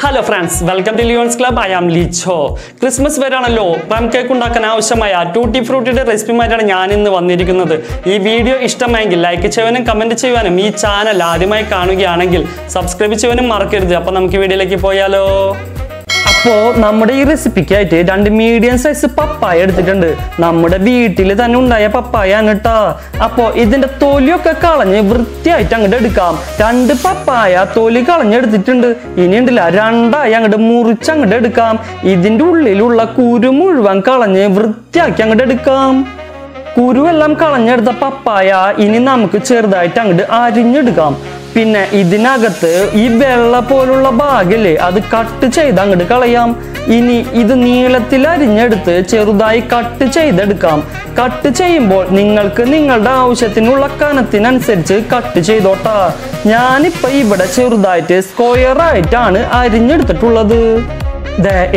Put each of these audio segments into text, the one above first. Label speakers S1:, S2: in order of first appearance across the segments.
S1: Hello friends, welcome to LiQWYD's Club. I am Licho. Christmas veranallo, plum cake undakkan avashyamaya Tutti Frutti recipe ഞാനിന്ന് വന്നിരിക്കുന്നത്. ഈ video ഇഷ്ടമായെങ്കിൽ like ചെയ്യാനും comment ചെയ്യാനും ഈ ചാനൽ ആദ്യമായി കാണുകയാണെങ്കിൽ സബ്സ്ക്രൈബ് ചെയ്യാനും മറക്കരുത്. അപ്പോൾ നമുക്ക് വീഡിയോയിലേക്ക് പോയാലോ. അപ്പോൾ നമ്മുടെ ഈ റെസിപ്പിക്കായിട്ട് രണ്ട് മീഡിയം സൈസ് പപ്പായ എടുത്തിട്ടുണ്ട്. നമ്മുടെ വീട്ടിൽ തന്നെ ഉണ്ടായ പപ്പായാണ് ട്ടോ. അപ്പോൾ ഇതിന്റെ തൊലിയൊക്കെ കളഞ്ഞ് വൃത്തിയായിട്ട് അങ്ങോട്ട് എടുക്കാം. രണ്ട് പപ്പായ തൊലി കളഞ്ഞെടുത്തിട്ടുണ്ട്. ഇനി ഉണ്ടല്ല രണ്ടായി അങ്ങോട്ട് മുറിച്ച് അങ്ങോട്ട് എടുക്കാം. ഇതിന്റെ ഉള്ളിലുള്ള കുരു മുഴുവൻ കളഞ്ഞ് വൃത്തിയാക്കി അങ്ങോട്ട് എടുക്കാം. കുരുവെല്ലാം കളഞ്ഞെടുത്ത പപ്പായ ഇനി നമുക്ക് ചെറുതായിട്ട് അങ്ങോട്ട് അരിഞ്ഞെടുക്കാം. പിന്നെ ഇതിനകത്ത് ഈ വെള്ള പോലുള്ള ഭാഗല്ലേ അത് കട്ട് ചെയ്ത് അങ്ങോട്ട് കളയാം. ഇനി ഇത് നീളത്തിൽ അരിഞ്ഞെടുത്ത് ചെറുതായി കട്ട് ചെയ്തെടുക്കാം. കട്ട് ചെയ്യുമ്പോൾ നിങ്ങൾക്ക് നിങ്ങളുടെ ആവശ്യത്തിനുള്ള കനത്തിനനുസരിച്ച് കട്ട് ചെയ്തോട്ടാ. ഞാനിപ്പോ ഇവിടെ ചെറുതായിട്ട് സ്ക്വയർ ആയിട്ടാണ് അരിഞ്ഞെടുത്തിട്ടുള്ളത്.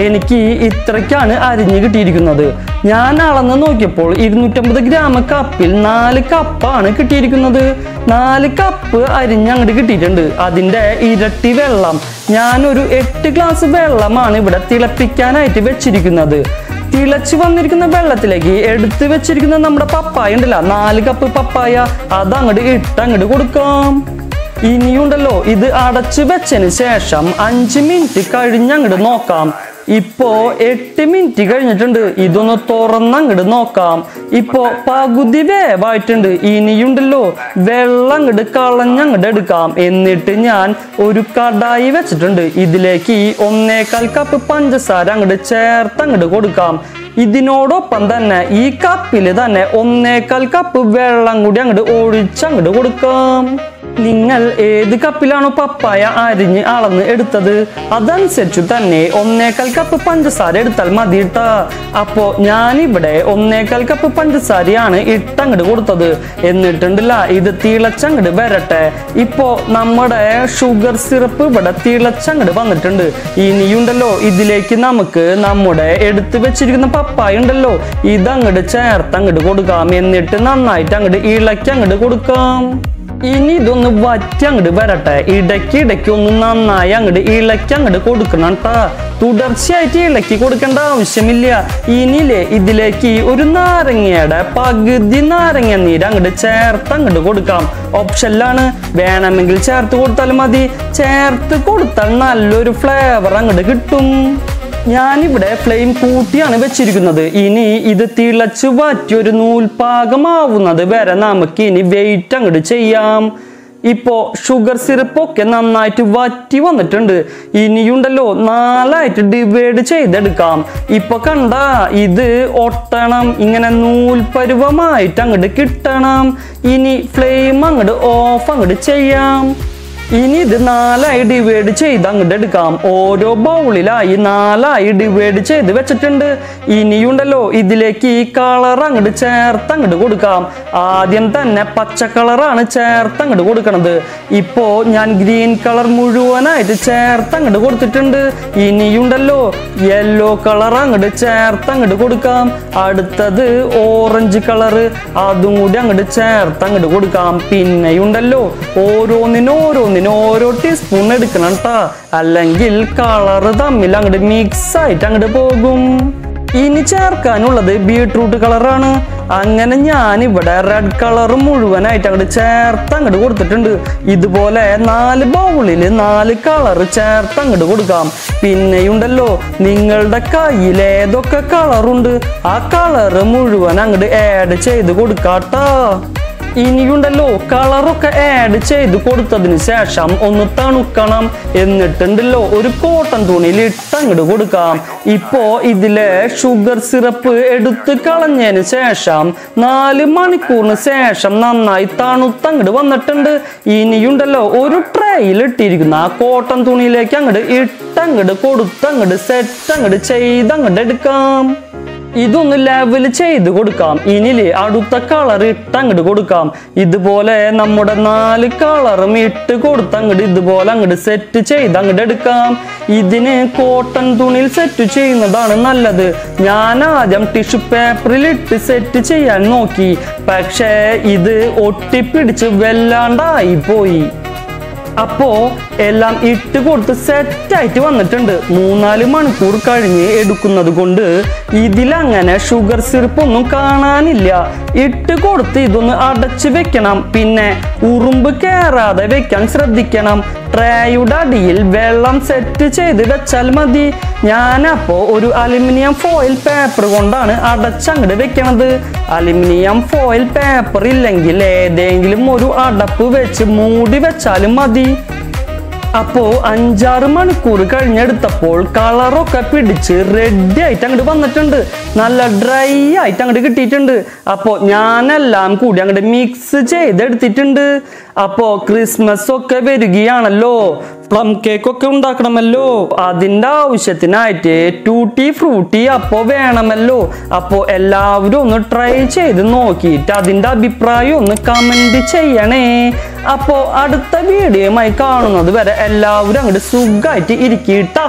S1: എനിക്ക് ഇത്രയ്ക്കാണ് അരിഞ്ഞ് കിട്ടിയിരിക്കുന്നത്. ഞാൻ അളന്ന് നോക്കിയപ്പോൾ 250 ഗ്രാം കപ്പിൽ 4 കപ്പാണ് കിട്ടിയിരിക്കുന്നത്. 4 കപ്പ് അരിഞ്ഞ് അങ്ങോട്ട് കിട്ടിയിട്ടുണ്ട്. അതിൻ്റെ ഇരട്ടി വെള്ളം, ഞാനൊരു 8 ഗ്ലാസ് വെള്ളമാണ് ഇവിടെ തിളപ്പിക്കാനായിട്ട് വെച്ചിരിക്കുന്നത്. തിളച്ച് വന്നിരിക്കുന്ന വെള്ളത്തിലേക്ക് എടുത്ത് വെച്ചിരിക്കുന്ന നമ്മുടെ പപ്പായ ഉണ്ടല്ലോ, 4 കപ്പ് പപ്പായ, അത് അങ്ങോട്ട് കൊടുക്കാം. ഇനിയുണ്ടല്ലോ ഇത് അടച്ചു വെച്ചതിന് ശേഷം 5 മിനിറ്റ് കഴിഞ്ഞ് അങ്ങോട്ട് നോക്കാം. ഇപ്പോ 8 മിനിറ്റ് കഴിഞ്ഞിട്ടുണ്ട്. ഇതൊന്ന് തുറന്നങ്ങോട്ട് നോക്കാം. ഇപ്പോ പകുതി വേവായിട്ടുണ്ട്. ഇനിയുണ്ടല്ലോ വെള്ളം അങ്ങോട്ട് കളഞ്ഞങ്ങോട്ട് എടുക്കാം. എന്നിട്ട് ഞാൻ ഒരു കടായി വെച്ചിട്ടുണ്ട്. ഇതിലേക്ക് 1/4 കപ്പ് പഞ്ചസാര അങ്ങോട്ട് ചേർത്ത് അങ്ങോട്ട് കൊടുക്കാം. ഇതിനോടൊപ്പം തന്നെ ഈ കപ്പിൽ തന്നെ 1/4 കപ്പ് വെള്ളം കൂടി അങ്ങോട്ട് ഒഴിച്ചങ്ങോട്ട് കൊടുക്കാം. നിങ്ങൾ ഏത് കപ്പിലാണോ പപ്പായ അരിഞ്ഞ് അളന്ന് എടുത്തത് അതനുസരിച്ച് തന്നെ 1/4 കപ്പ് പഞ്ചസാര എടുത്താൽ മതി ട്ടാ. അപ്പോ ഞാനിവിടെ 1/4 കപ്പ് പഞ്ചസാരയാണ് ഇട്ടങ്ങോട്ട് കൊടുത്തത്. എന്നിട്ടുണ്ടല്ല ഇത് തിളച്ചങ്ങോട്ട് വരട്ടെ. ഇപ്പോ നമ്മുടെ ഷുഗർ സിറപ്പ് ഇവിടെ തിളച്ചങ്ങോട്ട് വന്നിട്ടുണ്ട്. ഇനിയുണ്ടല്ലോ ഇതിലേക്ക് നമുക്ക് നമ്മുടെ എടുത്ത് വെച്ചിരിക്കുന്ന പപ്പായ ഉണ്ടല്ലോ ഇതങ്ങോട്ട് ചേർത്ത് അങ്ങോട്ട് കൊടുക്കാം. എന്നിട്ട് നന്നായിട്ട് അങ്ങോട്ട് ഇളക്കി അങ്ങോട്ട് കൊടുക്കാം. ഇനി ഇതൊന്ന് വറ്റി അങ്ങോട്ട് വരട്ടെ. ഇടയ്ക്ക് ഒന്ന് നന്നായി അങ്ങോട്ട് ഇളക്കി അങ്ങോട്ട് കൊടുക്കണം ട്ടാ. തുടർച്ചയായിട്ട് ഇളക്കി കൊടുക്കേണ്ട ആവശ്യമില്ല. ഇനിയില്ലേ ഇതിലേക്ക് ഒരു നാരങ്ങയുടെ പകുതി നാരങ്ങ നീര് അങ്ങോട്ട് ചേർത്ത് അങ്ങോട്ട് കൊടുക്കാം. ഓപ്ഷനിലാണ്, വേണമെങ്കിൽ ചേർത്ത് കൊടുത്താൽ മതി. ചേർത്ത് കൊടുത്താൽ നല്ലൊരു ഫ്ലേവർ അങ്ങോട്ട് കിട്ടും. ഞാനിവിടെ ഫ്ലെയിം കൂട്ടിയാണ് വെച്ചിരിക്കുന്നത്. ഇനി ഇത് തിളച്ച് വറ്റി ഒരു നൂൽപാകമാവുന്നത് വരെ നമുക്ക് ഇനി വെയിറ്റ് അങ്ങോട്ട് ചെയ്യാം. ഇപ്പോൾ ഷുഗർ സിറപ്പൊക്കെ നന്നായിട്ട് വറ്റി വന്നിട്ടുണ്ട്. ഇനിയുണ്ടല്ലോ 4ആയിട്ട് ഡിവൈഡ് ചെയ്തെടുക്കാം. ഇപ്പൊ കണ്ട ഇത് ഒട്ടണം, ഇങ്ങനെ നൂൽപരുവമായിട്ട് അങ്ങോട്ട് കിട്ടണം. ഇനി ഫ്ലെയിം അങ്ങോട്ട് ഓഫ് അങ്ങോട്ട് ചെയ്യാം. ഇനി ഇത് 4ആയി ഡിവൈഡ് ചെയ്ത് അങ്ങോട്ട് എടുക്കാം. ഓരോ ബൗളിലായി 4ആയി ഡിവൈഡ് ചെയ്ത് വെച്ചിട്ടുണ്ട്. ഇനിയുണ്ടല്ലോ ഇതിലേക്ക് ഈ കളർ അങ്ങോട്ട് ചേർത്ത് അങ്ങോട്ട് കൊടുക്കാം. ആദ്യം തന്നെ പച്ച കളറാണ് ചേർത്ത് അങ്ങോട്ട് കൊടുക്കണത്. ഇപ്പോ ഞാൻ ഗ്രീൻ കളർ മുഴുവനായിട്ട് ചേർത്ത് അങ്ങോട്ട് കൊടുത്തിട്ടുണ്ട്. ഇനിയുണ്ടല്ലോ യെല്ലോ കളർ അങ്ങോട്ട് ചേർത്ത് അങ്ങോട്ട് കൊടുക്കാം. അടുത്തത് ഓറഞ്ച് കളറ്, അതും കൂടി അങ്ങോട്ട് ചേർത്ത് അങ്ങോട്ട് കൊടുക്കാം. പിന്നെയുണ്ടല്ലോ ഓരോ ടീസ്പൂൺ എടുക്കണം ട്ടാ. അല്ലെങ്കിൽ കളറ് തമ്മിൽ അങ്ങോട്ട് മിക്സ് ആയിട്ട് അങ്ങോട്ട് പോകും. ഇനി ചേർക്കാനുള്ളത് ബീട്രൂട്ട് കളറാണ്. അങ്ങനെ ഞാനിവിടെ റെഡ് കളർ മുഴുവനായിട്ട് അങ്ങോട്ട് ചേർത്ത് അങ്ങോട്ട് കൊടുത്തിട്ടുണ്ട്. ഇതുപോലെ 4 ബൗളിൽ 4 കളർ ചേർത്ത് അങ്ങോട്ട് കൊടുക്കാം. പിന്നെയുണ്ടല്ലോ നിങ്ങളുടെ കയ്യിൽ ഏതൊക്കെ കളറുണ്ട് ആ കളറ് മുഴുവൻ അങ്ങോട്ട് ആഡ് ചെയ്ത് കൊടുക്കാട്ടോ. ഇനിയുണ്ടല്ലോ കളറൊക്കെ ആഡ് ചെയ്ത് കൊടുത്തതിന് ശേഷം ഒന്ന് തണുക്കണം. എന്നിട്ടുണ്ടല്ലോ ഒരു കോട്ടൺ തുണിയിൽ ഇട്ടങ്ങോട്ട് കൊടുക്കാം. ഇപ്പോ ഇതിലെ ഷുഗർ സിറപ്പ് എടുത്ത് കളഞ്ഞതിന് ശേഷം 4 മണിക്കൂറിന് ശേഷം നന്നായി തണുത്തങ്ങോട്ട് വന്നിട്ടുണ്ട്. ഇനിയുണ്ടല്ലോ ഒരു ട്രേയിൽ ഇട്ടിരിക്കുന്ന ആ കോട്ടൺ തുണിയിലേക്ക് അങ്ങോട്ട് ഇട്ടങ്ങോട്ട് കൊടുത്തങ്ങോട്ട് സെറ്റ് അങ്ങോട്ട് ചെയ്തങ്ങോട്ട് എടുക്കാം. ഇതൊന്ന് ലെവൽ ചെയ്ത് കൊടുക്കാം. ഇനിയില് അടുത്ത കളർ ഇട്ടങ്ങോട്ട് കൊടുക്കാം. ഇതുപോലെ നമ്മുടെ 4 കളറും ഇട്ട് കൊടുത്ത് അങ്ങോട്ട് ഇതുപോലെ അങ്ങോട്ട് സെറ്റ് ചെയ്ത് അങ്ങോട്ട് എടുക്കാം. ഇതിന് കോട്ടൺ തുണിയിൽ സെറ്റ് ചെയ്യുന്നതാണ് നല്ലത്. ഞാൻ ആദ്യം ടിഷ്യൂ പേപ്പറിൽ ഇട്ട് സെറ്റ് ചെയ്യാൻ നോക്കി. പക്ഷേ ഇത് ഒട്ടിപ്പിടിച്ച് വല്ലാണ്ടായി പോയി. അപ്പോ എല്ലാം ഇട്ട് കൊടുത്ത് സെറ്റായിട്ട് വന്നിട്ടുണ്ട്. 3-4 മണിക്കൂർ കഴിഞ്ഞ് എടുക്കുന്നത് കൊണ്ട് ഇതിലങ്ങനെ ഷുഗർ സിറപ്പ് ഒന്നും കാണാനില്ല. ഇട്ട് കൊടുത്ത് ഇതൊന്ന് അടച്ച് വെക്കണം. പിന്നെ ഉറുമ്പ് കയറാതെ വെക്കാൻ ശ്രദ്ധിക്കണം. ട്രേയുടെ അടിയിൽ വെള്ളം സെറ്റ് ചെയ്ത് വെച്ചാൽ മതി. ഞാനപ്പോ ഒരു അലുമിനിയം ഫോയിൽ പേപ്പർ കൊണ്ടാണ് അടച്ചങ്ങട് വെക്കണത്. അലുമിനിയം ഫോയിൽ പേപ്പർ ഇല്ലെങ്കിൽ ഏതെങ്കിലും ഒരു അടപ്പ് വെച്ച് മൂടി വെച്ചാലും മതി. അപ്പോ 5-6 മണിക്കൂർ കഴിഞ്ഞെടുത്തപ്പോൾ കളറൊക്കെ പിടിച്ച് റെഡി ആയിട്ട് അങ്ങോട്ട് വന്നിട്ടുണ്ട്. നല്ല ഡ്രൈ ആയിട്ട് അങ്ങോട്ട് കിട്ടിയിട്ടുണ്ട്. അപ്പോൾ ഞാനെല്ലാം കൂടി അങ്ങോട്ട് മിക്സ് ചെയ്തെടുത്തിട്ടുണ്ട്. അപ്പോൾ ക്രിസ്മസ് ഒക്കെ വരികയാണല്ലോ, പ്ലം കേക്ക് ഒക്കെ ഉണ്ടാക്കണമല്ലോ. അതിൻ്റെ ആവശ്യത്തിനായിട്ട് ടൂട്ടി ഫ്രൂട്ടി അപ്പോൾ വേണമല്ലോ. അപ്പോൾ എല്ലാവരും ഒന്ന് ട്രൈ ചെയ്ത് നോക്കിയിട്ട് അതിൻ്റെ അഭിപ്രായം ഒന്ന് കമൻറ്റ് ചെയ്യണേ. അപ്പോൾ അടുത്ത വീഡിയോയുമായി കാണുന്നത് വരെ എല്ലാവരും അങ്ങോട്ട് സുഖമായിട്ട് ഇരിക്കട്ടാ.